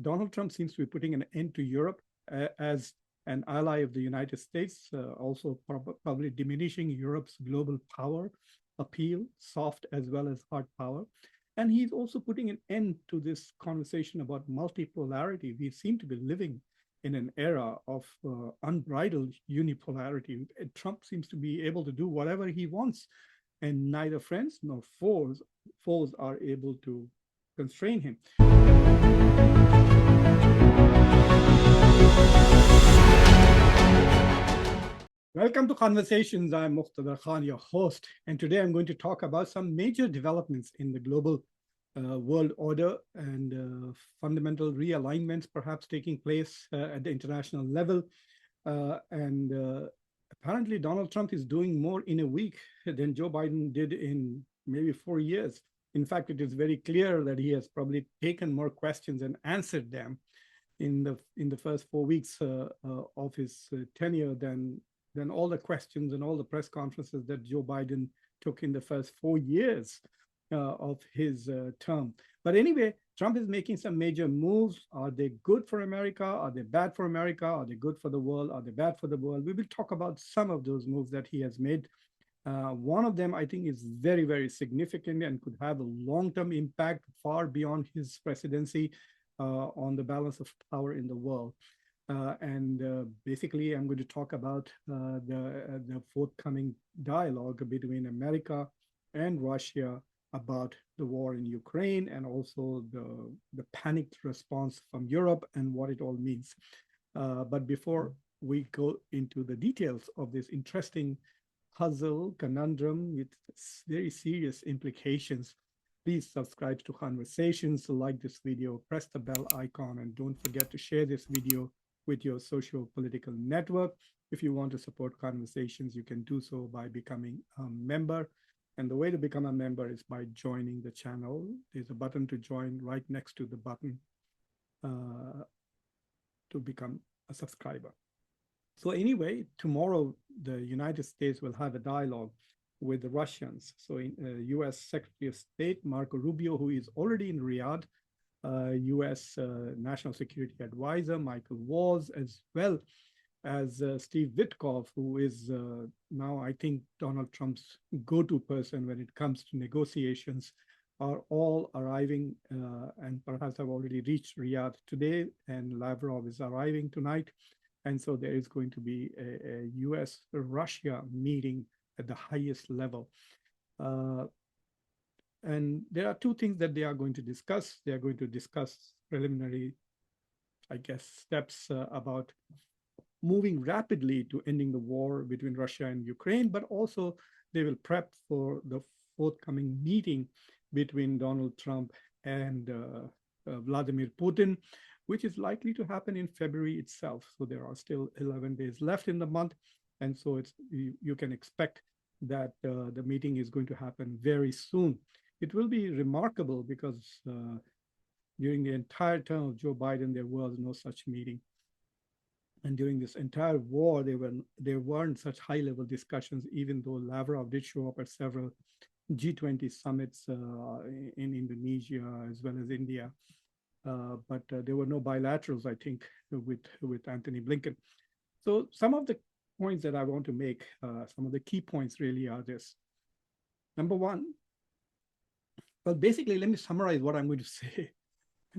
Donald Trump seems to be putting an end to Europe as an ally of the United States, also probably diminishing Europe's global power appeal, soft as well as hard power. And he's also putting an end to this conversation about multipolarity. We seem to be living in an era of unbridled unipolarity. Trump seems to be able to do whatever he wants, and neither friends nor foes are able to constrain him. Welcome to Conversations. I'm Muqtedar, your host, and today I'm going to talk about some major developments in the global world order and fundamental realignments perhaps taking place at the international level. And apparently, Donald Trump is doing more in a week than Joe Biden did in maybe 4 years. In fact, it is very clear that he has probably taken more questions and answered them in the first 4 weeks of his tenure than all the questions and all the press conferences that Joe Biden took in the first 4 years of his term. But anyway, Trump is making some major moves. Are they good for America? Are they bad for America? Are they good for the world? Are they bad for the world? We will talk about some of those moves that he has made. One of them, I think, is very, very significant and could have a long-term impact far beyond his presidency on the balance of power in the world. And basically, I'm going to talk about the forthcoming dialogue between America and Russia about the war in Ukraine, and also the panicked response from Europe and what it all means. But before we go into the details of this interesting puzzle, conundrum with very serious implications, please subscribe to Khanversations, like this video, press the bell icon, and don't forget to share this video with your social political network. If you want to support Khanversations, you can do so by becoming a member. And the way to become a member is by joining the channel. There's a button to join right next to the button to become a subscriber. So anyway, tomorrow, the United States will have a dialogue with the Russians. So US Secretary of State Marco Rubio, who is already in Riyadh, US National Security Advisor Michael Waltz, as well as Steve Witkoff, who is now, I think, Donald Trump's go-to person when it comes to negotiations, are all arriving and perhaps have already reached Riyadh today, and Lavrov is arriving tonight. And so there is going to be a US-Russia meeting at the highest level. And there are two things that they are going to discuss. They are going to discuss preliminary, I guess, steps about moving rapidly to ending the war between Russia and Ukraine, but also they will prep for the forthcoming meeting between Donald Trump and Vladimir Putin, which is likely to happen in February itself. So there are still 11 days left in the month. And so you can expect that the meeting is going to happen very soon. It will be remarkable because during the entire term of Joe Biden, there was no such meeting. And during this entire war, there weren't such high-level discussions, even though Lavrov did show up at several G20 summits in Indonesia as well as India. But there were no bilaterals, I think, with Anthony Blinken. So some of the points that I want to make, some of the key points really are this. Number one, well, basically, let me summarize what I'm going to say.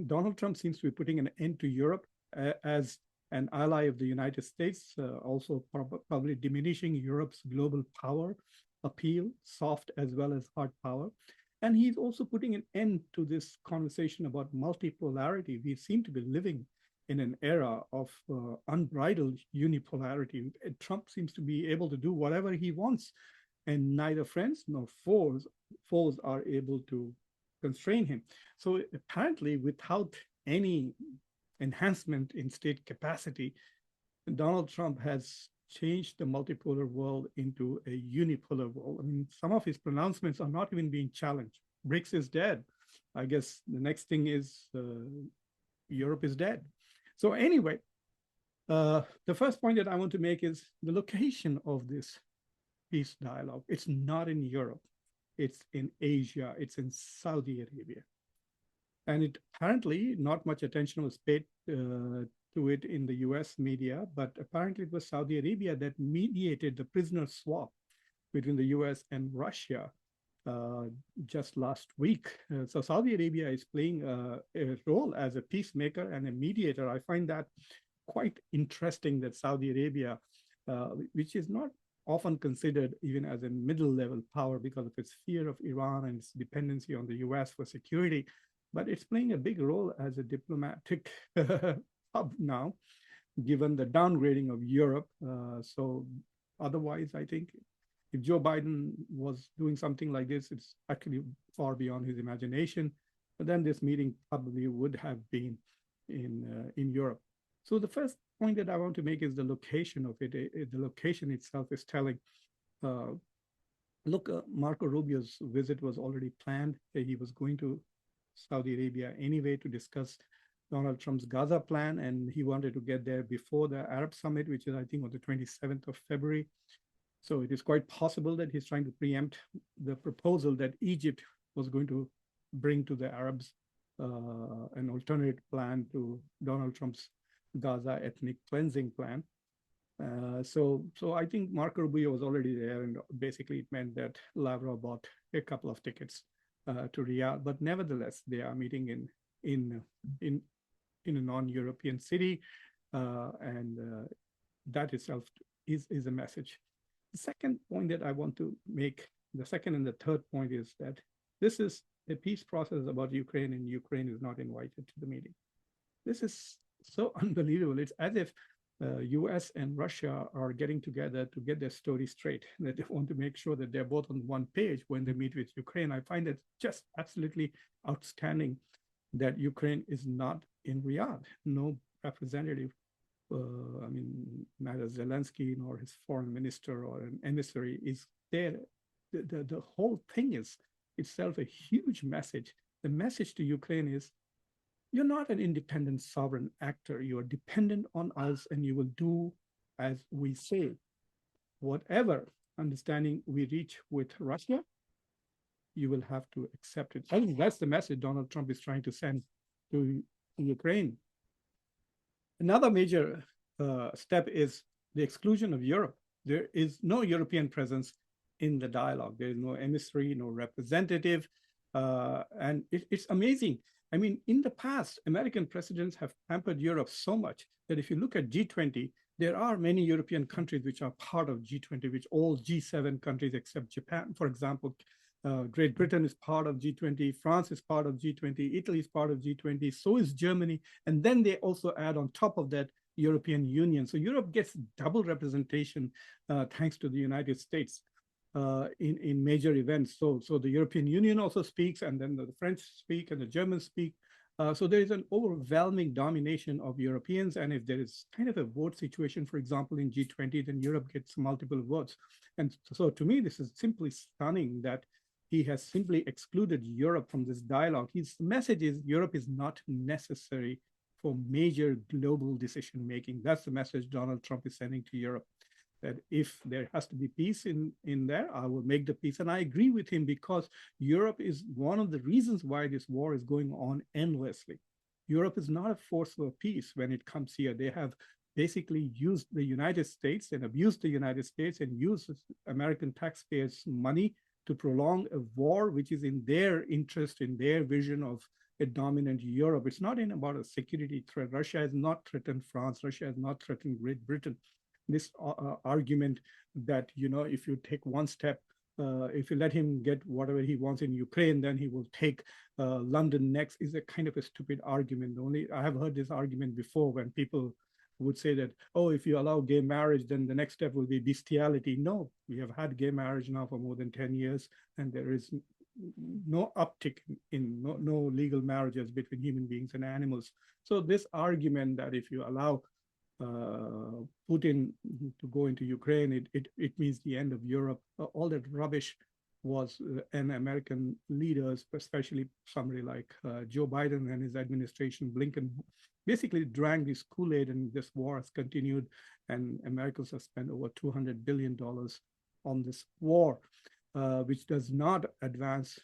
Donald Trump seems to be putting an end to Europe as an ally of the United States, also probably diminishing Europe's global power appeal, soft as well as hard power. And he's also putting an end to this conversation about multipolarity. We seem to be living in an era of unbridled unipolarity. Trump seems to be able to do whatever he wants, and neither friends nor foes are able to constrain him. So apparently, without any enhancement in state capacity, Donald Trump has changed the multipolar world into a unipolar world. I mean, some of his pronouncements are not even being challenged. BRICS is dead. I guess the next thing is Europe is dead. So anyway, the first point that I want to make is the location of this peace dialogue. It's not in Europe. It's in Asia. It's in Saudi Arabia. And it apparently not much attention was paid to it in the US media, but apparently it was Saudi Arabia that mediated the prisoner swap between the US and Russia uh, just last week. So Saudi Arabia is playing a role as a peacemaker and a mediator. I find that quite interesting that Saudi Arabia, which is not often considered even as a middle level power because of its fear of Iran and its dependency on the US for security, but it's playing a big role as a diplomatic hub now, given the downgrading of Europe. So otherwise, I think if Joe Biden was doing something like this, it's actually far beyond his imagination. But then this meeting probably would have been in Europe. So the first point that I want to make is the location of it. The location itself is telling. Uh, Look, Marco Rubio's visit was already planned. He was going to Saudi Arabia anyway to discuss Donald Trump's Gaza plan, and he wanted to get there before the Arab Summit, which is, I think, on the 27th of February. So it is quite possible that he's trying to preempt the proposal that Egypt was going to bring to the Arabs, an alternate plan to Donald Trump's Gaza ethnic cleansing plan. So I think Marco Rubio was already there, and basically it meant that Lavrov bought a couple of tickets to Riyadh. But nevertheless, they are meeting in in in a non-European city, and that itself is a message. The second point that I want to make, the second and the third point, is that this is a peace process about Ukraine, and Ukraine is not invited to the meeting. This is so unbelievable. It's as if US and Russia are getting together to get their story straight, that they want to make sure that they're both on one page when they meet with Ukraine. I find it just absolutely outstanding that Ukraine is not in Riyadh. No representative, I mean, neither Zelensky nor his foreign minister or an emissary is there. The whole thing is itself a huge message. The message to Ukraine is, you're not an independent sovereign actor. You are dependent on us, and you will do as we say. Whatever understanding we reach with Russia, you will have to accept it. I think that's the message Donald Trump is trying to send to Ukraine. Another major step is the exclusion of Europe. There is no European presence in the dialogue. There is no emissary, no representative. And it's amazing. I mean, in the past, American presidents have pampered Europe so much that if you look at G20, there are many European countries which are part of G20, which all G7 countries except Japan, for example, Great Britain is part of G20, France is part of G20, Italy is part of G20, so is Germany. And then they also add on top of that European Union. So Europe gets double representation thanks to the United States in major events. So the European Union also speaks, and then the French speak and the Germans speak. So there is an overwhelming domination of Europeans. And if there is kind of a vote situation, for example, in G20, then Europe gets multiple votes. And so to me, this is simply stunning that he has simply excluded Europe from this dialogue. His message is Europe is not necessary for major global decision making. That's the message Donald Trump is sending to Europe, that if there has to be peace in there, I will make the peace. And I agree with him, because Europe is one of the reasons why this war is going on endlessly. Europe is not a force for peace when it comes here. They have basically used the United States and abused the United States and used American taxpayers' money to prolong a war which is in their interest, in their vision of a dominant Europe. It's not about a security threat. Russia has not threatened France. Russia has not threatened Great Britain. This argument that, if you take one step, if you let him get whatever he wants in Ukraine, then he will take London next, is a kind of a stupid argument. I have heard this argument before when people would say that, oh, if you allow gay marriage, then the next step will be bestiality. No, we have had gay marriage now for more than 10 years, and there is no uptick in no legal marriages between human beings and animals. So this argument that if you allow Putin to go into Ukraine, it means the end of Europe, all that rubbish was, and American leaders, especially somebody like Joe Biden and his administration, Blinken, basically drank this Kool-Aid, and this war has continued, and Americans have spent over $200 billion on this war, which does not advance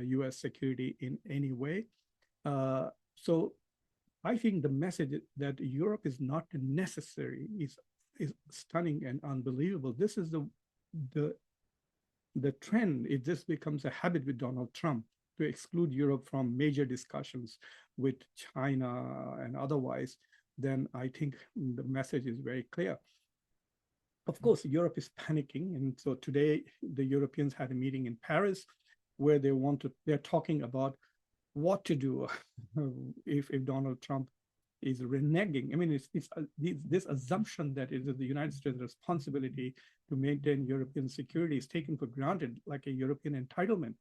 US security in any way. So I think the message that Europe is not necessary is stunning and unbelievable. This is the the trend. If this becomes a habit with Donald Trump to exclude Europe from major discussions with China and otherwise, then I think the message is very clear. Of course, Europe is panicking, and so today the Europeans had a meeting in Paris where they're talking about what to do if Donald Trump is reneging. I mean, this assumption that it is the United States' responsibility to maintain European security is taken for granted, like a European entitlement.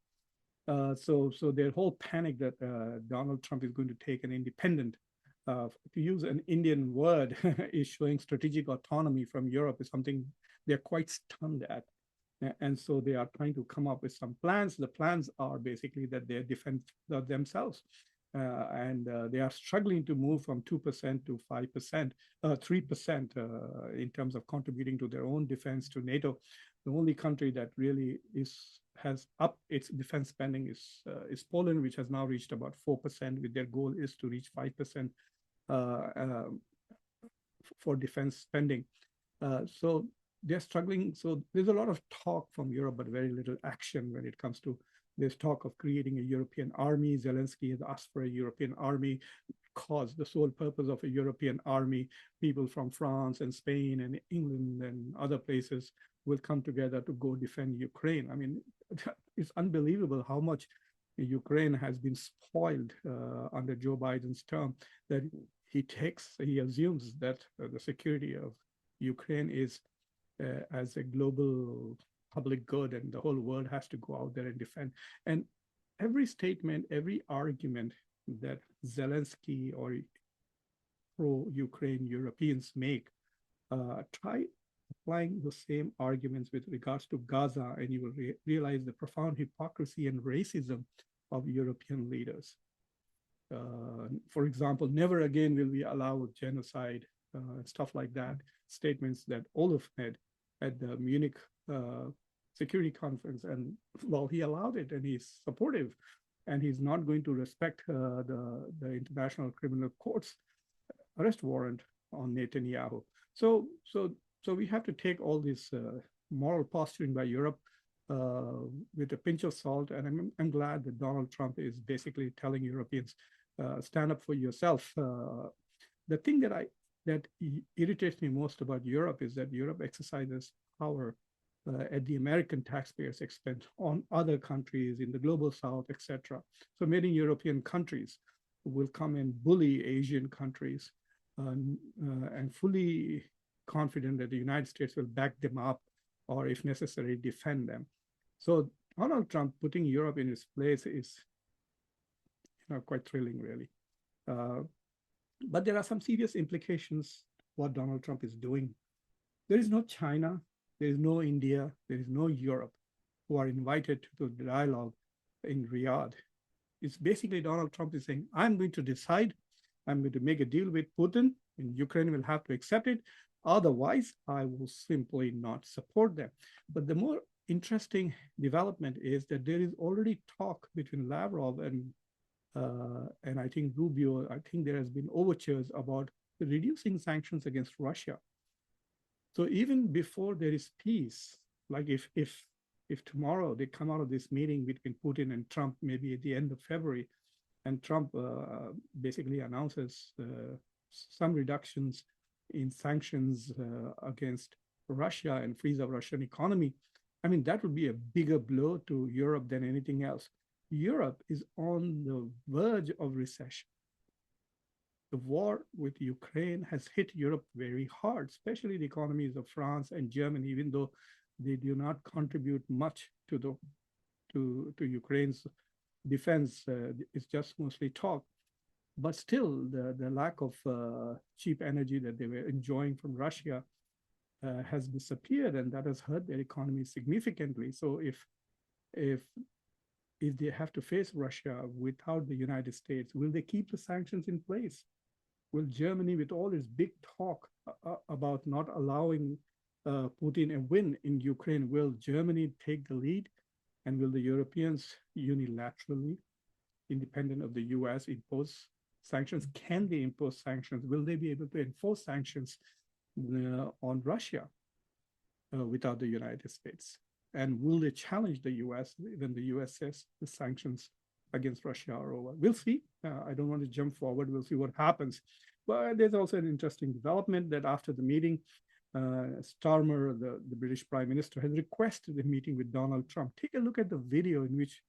So their whole panic that Donald Trump is going to take an independent, to use an Indian word, is showing strategic autonomy from Europe is something they're quite stunned at. And so they are trying to come up with some plans. The plans are basically that they defend themselves. And they are struggling to move from 2% to 5%, 3% in terms of contributing to their own defense to NATO. The only country that really has upped its defense spending is Poland, which has now reached about 4%. With their goal is to reach 5% for defense spending. So they're struggling. So there's a lot of talk from Europe, but very little action when it comes to there's talk of creating a European army. Zelensky has asked for a European army, because the sole purpose of a European army, people from France and Spain and England and other places will come together to go defend Ukraine. I mean, it's unbelievable how much Ukraine has been spoiled under Joe Biden's term, that he assumes that the security of Ukraine is as a global public good, and the whole world has to go out there and defend. And every statement, every argument that Zelensky or pro-Ukraine Europeans make, try applying the same arguments with regards to Gaza, and you will realize the profound hypocrisy and racism of European leaders. For example, never again will we allow genocide, stuff like that, statements that Olaf made at the Munich Security Conference. And well, he allowed it, and he's supportive, and he's not going to respect the International Criminal Court's arrest warrant on Netanyahu. So we have to take all this moral posturing by Europe with a pinch of salt. And I'm glad that Donald Trump is basically telling Europeans, stand up for yourself. The thing that irritates me most about Europe is that Europe exercises power at the American taxpayers' expense on other countries in the global south, etc. So many European countries will come and bully Asian countries and fully confident that the United States will back them up, or if necessary, defend them. So Donald Trump putting Europe in its place is quite thrilling, really. But there are some serious implications what Donald Trump is doing. There is no China, there is no India, there is no Europe who are invited to the dialogue in Riyadh. It's basically Donald Trump is saying, I'm going to decide, I'm going to make a deal with Putin, and Ukraine will have to accept it. Otherwise, I will simply not support them. But the more interesting development is that there is already talk between Lavrov and I think Rubio. I think there has been overtures about reducing sanctions against Russia. So even before there is peace, like if tomorrow they come out of this meeting between Putin and Trump, maybe at the end of February, and Trump basically announces some reductions in sanctions against Russia and frees up Russian economy, I mean, that would be a bigger blow to Europe than anything else. Europe is on the verge of recession. The war with Ukraine has hit Europe very hard, especially the economies of France and Germany, even though they do not contribute much to Ukraine's defense. It's just mostly talk. But still, the lack of cheap energy that they were enjoying from Russia has disappeared, and that has hurt their economy significantly. So if they have to face Russia without the United States, will they keep the sanctions in place? Will Germany, with all its big talk about not allowing Putin a win in Ukraine, will Germany take the lead? And will the Europeans unilaterally independent of the US, impose sanctions? Can they impose sanctions? Will they be able to enforce sanctions on Russia without the United States? And will they challenge the US when the US says the sanctions against Russia are over? We'll see. I don't want to jump forward. We'll see what happens. But there's also an interesting development that after the meeting, Starmer, the British Prime Minister, has requested a meeting with Donald Trump. Take a look at the video in which,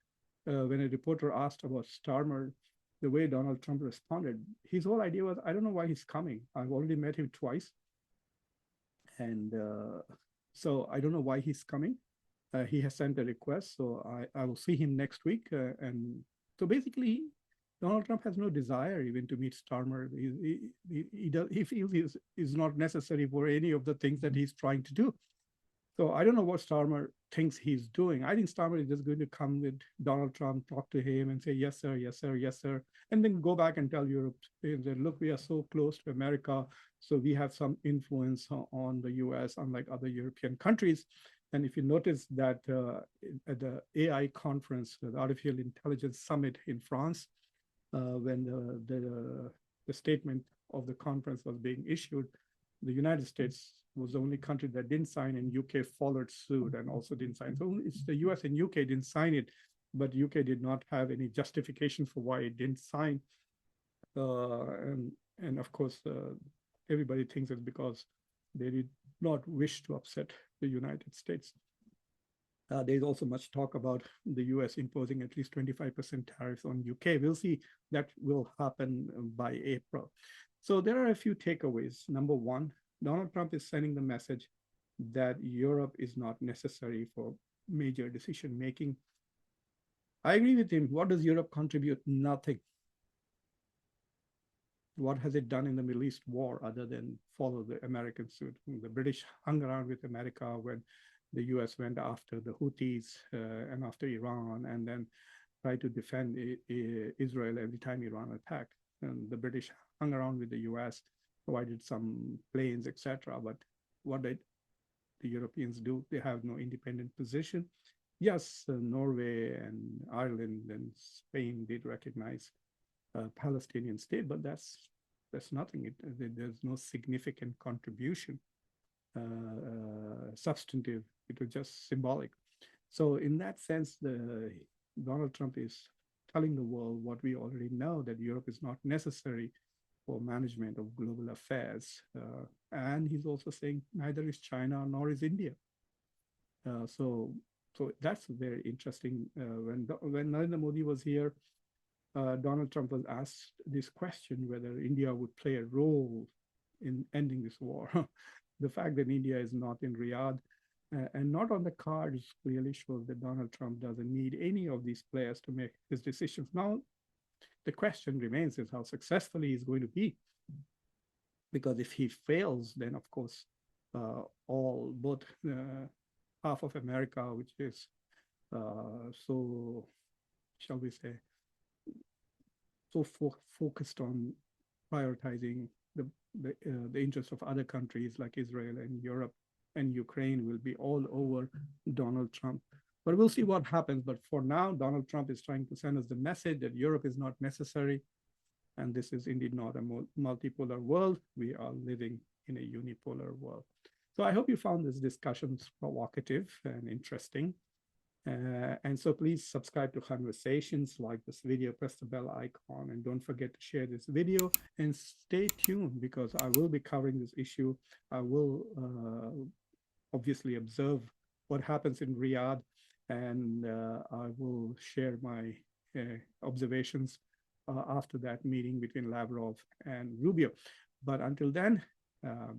when a reporter asked about Starmer, the way Donald Trump responded. His whole idea was, I don't know why he's coming. I've already met him twice. And so I don't know why he's coming. He has sent a request, so I will see him next week. And so basically, Donald Trump has no desire even to meet Starmer. He feels is not necessary for any of the things that he's trying to do. So I don't know what Starmer thinks he's doing. I think Starmer is just going to come with Donald Trump, talk to him and say, yes, sir, yes, sir, yes, sir. And then go back and tell Europe, that, look, we are so close to America, so we have some influence on the US, unlike other European countries. And if you notice that at the AI conference, the Artificial Intelligence Summit in France, when the statement of the conference was being issued, the United States was the only country that didn't sign, and UK followed suit and also didn't sign. So it's the US and UK didn't sign it, but UK did not have any justification for why it didn't sign. And of course, everybody thinks it's because they did not wish to upset the United States. There's also much talk about the US imposing at least 25% tariffs on UK. We'll see that will happen by April. So there are a few takeaways. Number one, Donald Trump is sending the message that Europe is not necessary for major decision making. I agree with him. What does Europe contribute? Nothing. What has it done in the Middle East war other than follow the American suit? The British hung around with America when the US went after the Houthis and after Iran, and then tried to defend Israel every time Iran attacked. And the British hung around with the US, provided some planes, etc. But what did the Europeans do? They have no independent position. Yes, Norway and Ireland and Spain did recognize Palestinian state, but that's nothing. There's no significant contribution, substantive. It was just symbolic. So in that sense, Donald Trump is telling the world what we already know, that Europe is not necessary for management of global affairs. And he's also saying neither is China nor is India. So that's very interesting. When Narendra Modi was here, Donald Trump was asked this question, whether India would play a role in ending this war. The fact that India is not in Riyadh and not on the cards clearly shows that Donald Trump doesn't need any of these players to make his decisions. Now, the question remains is how successful he is going to be. Because if he fails, then of course, both half of America, which is so, shall we say, so focused on prioritizing the interests of other countries like Israel and Europe and Ukraine, will be all over Donald Trump. But we'll see what happens. But for now, Donald Trump is trying to send us the message that Europe is not necessary. And this is indeed not a multipolar world. We are living in a unipolar world. So I hope you found this discussion provocative and interesting. And so please subscribe to Khanversations, like this video, press the bell icon, and don't forget to share this video, and stay tuned because I will be covering this issue. I will obviously observe what happens in Riyadh, and I will share my observations after that meeting between Lavrov and Rubio. But until then,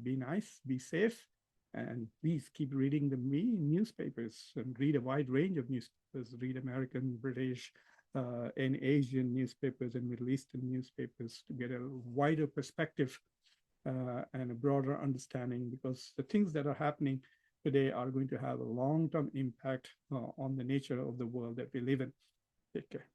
be nice, be safe, and please keep reading the newspapers and read a wide range of newspapers. Read American, British, and Asian newspapers and Middle Eastern newspapers to get a wider perspective and a broader understanding, because the things that are happening today are going to have a long-term impact on the nature of the world that we live in. Take care.